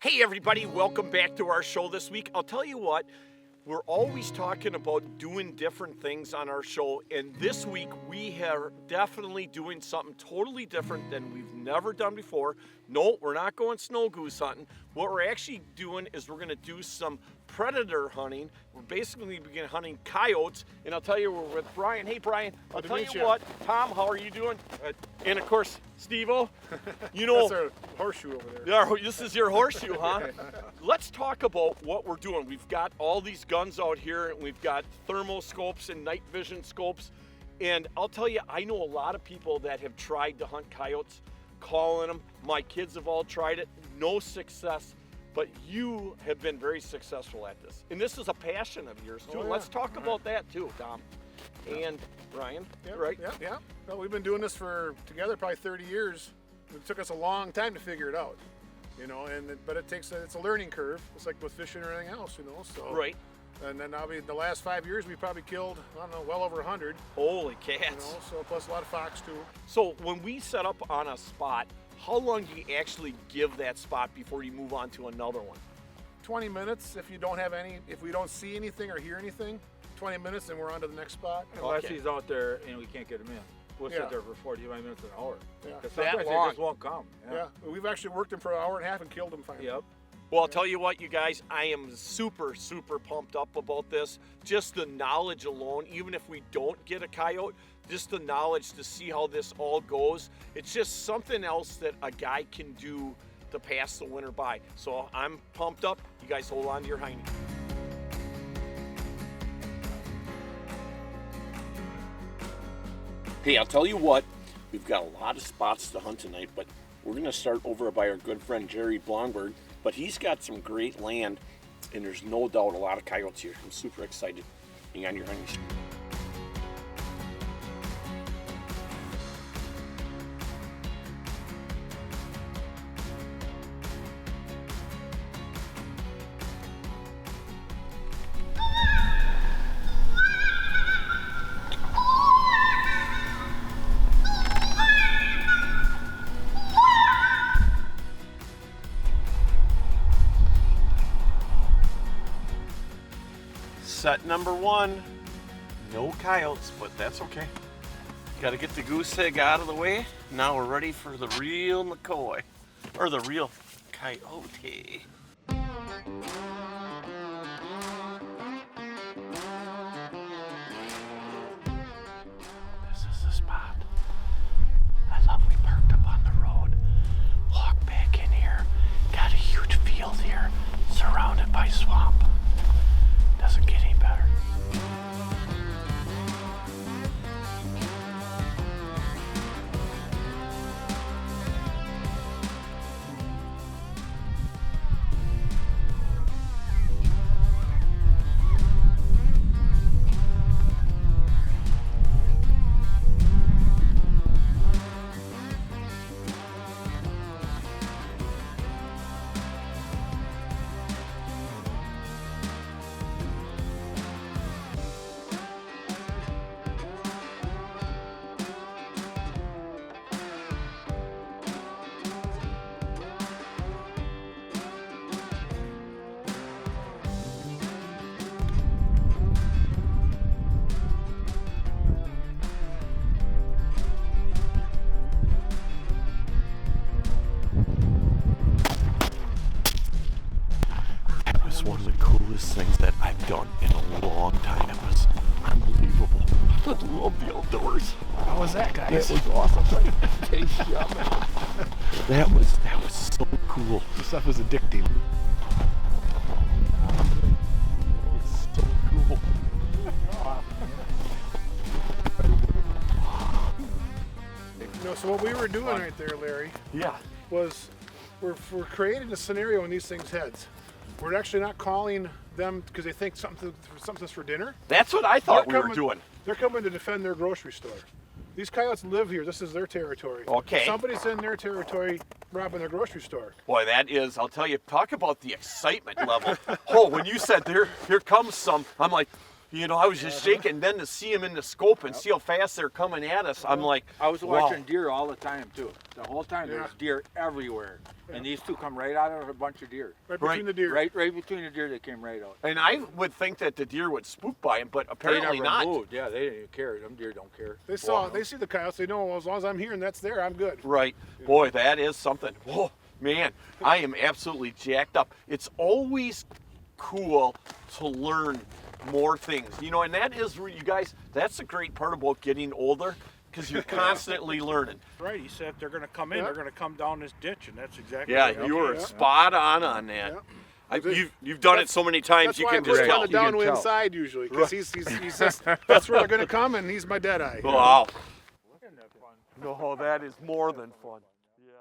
Hey everybody, welcome back to our show this week. I'll tell you what, we're always talking about doing different things on our show, and this week we are definitely doing something totally different than we've never done before. No, we're not going snow goose hunting. What we're actually doing is we're gonna do some predator hunting. We're basically beginning hunting coyotes, and I'll tell you, we're with Brian. Hey Brian, I'll tell you what, Tom, how are you doing? And of course, Steve-O, you know. That's our horseshoe over there. Yeah, this is your horseshoe, huh? Let's talk about what we're doing. We've got all these guns out here, and we've got thermal scopes and night vision scopes. And I'll tell you, I know a lot of people that have tried to hunt coyotes, calling them. My kids have all tried it, no success. But you have been very successful at this. And this is a passion of yours, too. Oh, yeah. Let's talk about that, too, Tom. And Ryan, right? Yeah. Well, we've been doing this together probably 30 years. It took us a long time to figure it out, but it's a learning curve. It's like with fishing or anything else, so. Right. And then the last 5 years, we probably killed, well over 100. Holy cats. So plus a lot of fox, too. So when we set up on a spot, how long do you actually give that spot before you move on to another one? 20 minutes if we don't see anything or hear anything. 20 minutes and we're on to the next spot. Unless he's out there and we can't get him in. We'll sit there for 45 minutes, an hour. Yeah. Because sometimes they just won't come. Yeah. We've actually worked him for an hour and a half and killed him finally. Yep. Well, I'll tell you what, you guys, I am super pumped up about this. Just the knowledge alone, even if we don't get a coyote, just the knowledge to see how this all goes. It's just something else that a guy can do to pass the winter by. So I'm pumped up. You guys hold on to your hiney. Hey, I'll tell you what, we've got a lot of spots to hunt tonight, but we're going to start over by our good friend Jerry Blomberg. But he's got some great land, and there's no doubt a lot of coyotes here. I'm super excited. Hang on your honeys. Set number one, no coyotes, but that's okay. Got to get the goose egg out of the way. Now we're ready for the real McCoy, or the real coyote. This is the spot. I love we parked up on the road. Walk back in here. Got a huge field here, surrounded by swamp. Doesn't get any better. One of the coolest things that I've done in a long time. It was unbelievable. I love the outdoors. How was that, guys? That was awesome. That was so cool. This stuff was addicting. It's so cool. So what we were doing right there, Larry, was we're creating a scenario in these things' heads. We're actually not calling them because they think something's for dinner. That's what I thought we were doing. They're coming to defend their grocery store. These coyotes live here. This is their territory. Okay. Somebody's in their territory robbing their grocery store. Boy, that is, I'll tell you, talk about the excitement level. Oh, when you said here comes some, I'm like, You know, I was just shaking. Then to see them in the scope and see how fast they're coming at us, I'm like, I was wow. watching deer all the time too. The whole time there was deer everywhere, and these two come right out of a bunch of deer. Right between the deer. Right between the deer, they came right out. And I would think that the deer would spook by them, but apparently They never not. moved. Yeah, they didn't even care. Them deer don't care. They see the coyotes. They know, well, as long as I'm here and that's there, I'm good. Right. Boy, that is something. Whoa, man, I am absolutely jacked up. It's always cool to learn more things, you know, and that is where you guys, that's the great part about getting older, because you're constantly learning. Right, he said they're going to come in, they're going to come down this ditch, and that's exactly Yeah, you were spot on that. You've done it so many times, you can just tell. tell. That's why I put on the downwind side usually, because he's just, that's where they're going to come, and he's my dead eye. Wow. No, that is more than fun. Yeah.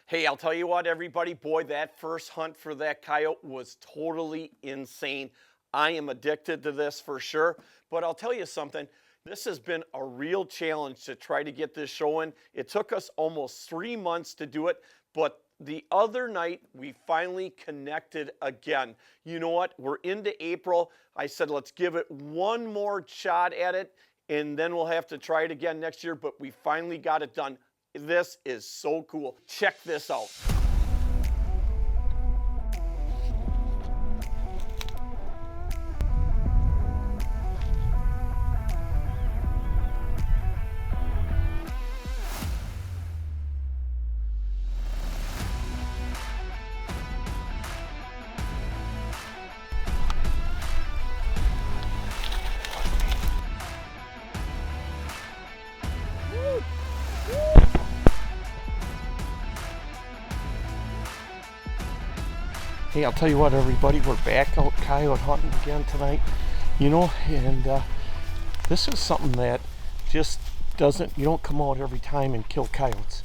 Hey, I'll tell you what, everybody, boy, that first hunt for that coyote was totally insane. I am addicted to this for sure, but I'll tell you something. This has been a real challenge to try to get this show in. It took us almost 3 months to do it, but the other night we finally connected again. You know what? We're into April. I said, let's give it one more shot at it, and then we'll have to try it again next year, but we finally got it done. This is so cool. Check this out. Hey, I'll tell you what, everybody, we're back out coyote hunting again tonight, you know, and this is something that just doesn't, you don't come out every time and kill coyotes.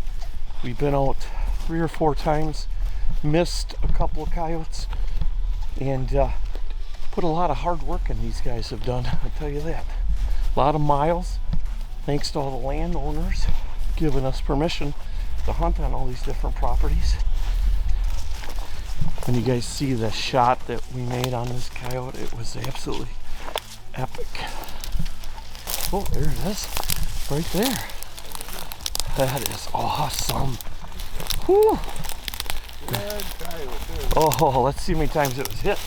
We've been out 3 or 4 times, missed a couple of coyotes, and put a lot of hard work in these guys have done, I'll tell you that. A lot of miles, thanks to all the landowners giving us permission to hunt on all these different properties. When you guys see the shot that we made on this coyote, it was absolutely epic. Oh, there it is, right there. That is awesome. Whew. Oh, let's see how many times it was hit.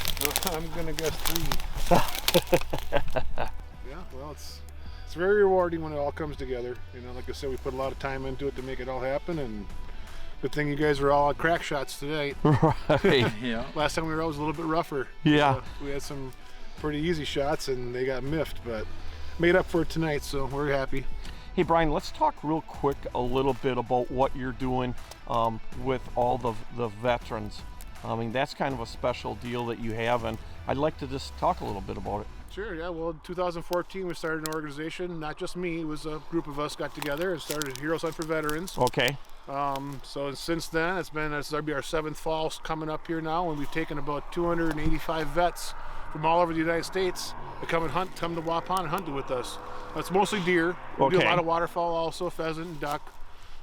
I'm gonna guess 3. Yeah, well, it's very rewarding when it all comes together. You know, like I said, we put a lot of time into it to make it all happen, and good thing you guys were all crack shots today. Right. Yeah. Last time we were out was a little bit rougher. Yeah. We had some pretty easy shots and they got miffed, but made up for it tonight, so we're happy. Hey Brian, let's talk real quick a little bit about what you're doing with all the veterans. I mean, that's kind of a special deal that you have, and I'd like to just talk a little bit about it. Sure, yeah. Well, in 2014, we started an organization, not just me, it was a group of us got together and started Heroes Hunt for Veterans. Okay. So since then, this will be our 7th fall coming up here now, and we've taken about 285 vets from all over the United States to come and hunt, come to Waupun and hunt with us. It's mostly deer. We do a lot of waterfowl also, pheasant and duck.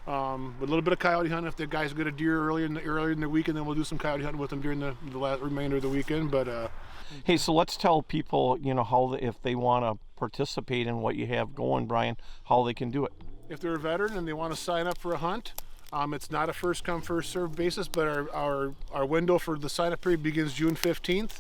With a little bit of coyote hunting if the guys get a deer earlier in the week, and then we'll do some coyote hunting with them during the last remainder of the weekend. But hey, so let's tell people, you know, how if they want to participate in what you have going, Brian, how they can do it. If they're a veteran and they want to sign up for a hunt, it's not a first come first served basis, but our window for the sign up period begins June 15th.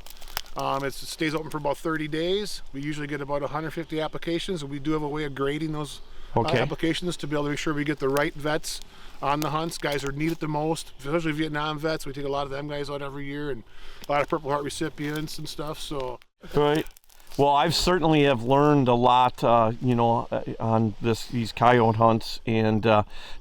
It stays open for about 30 days. We usually get about 150 applications, and we do have a way of grading those applications to be able to make sure we get the right vets on the hunts. Guys are needed the most, especially Vietnam vets. We take a lot of them guys out every year, and a lot of Purple Heart recipients and stuff. So. Right. Well, I've certainly have learned a lot, you know, on these coyote hunts, and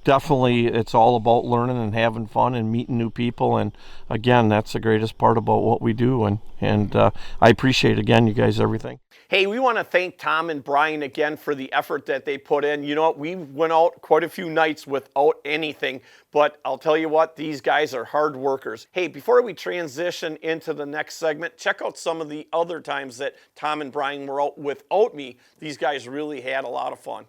definitely it's all about learning and having fun and meeting new people. And again, that's the greatest part about what we do. And I appreciate again, you guys, everything. Hey, we want to thank Tom and Brian again for the effort that they put in. You know what, we went out quite a few nights without anything, but I'll tell you what, these guys are hard workers. Hey, before we transition into the next segment, check out some of the other times that Tom and Brian were out without me. These guys really had a lot of fun.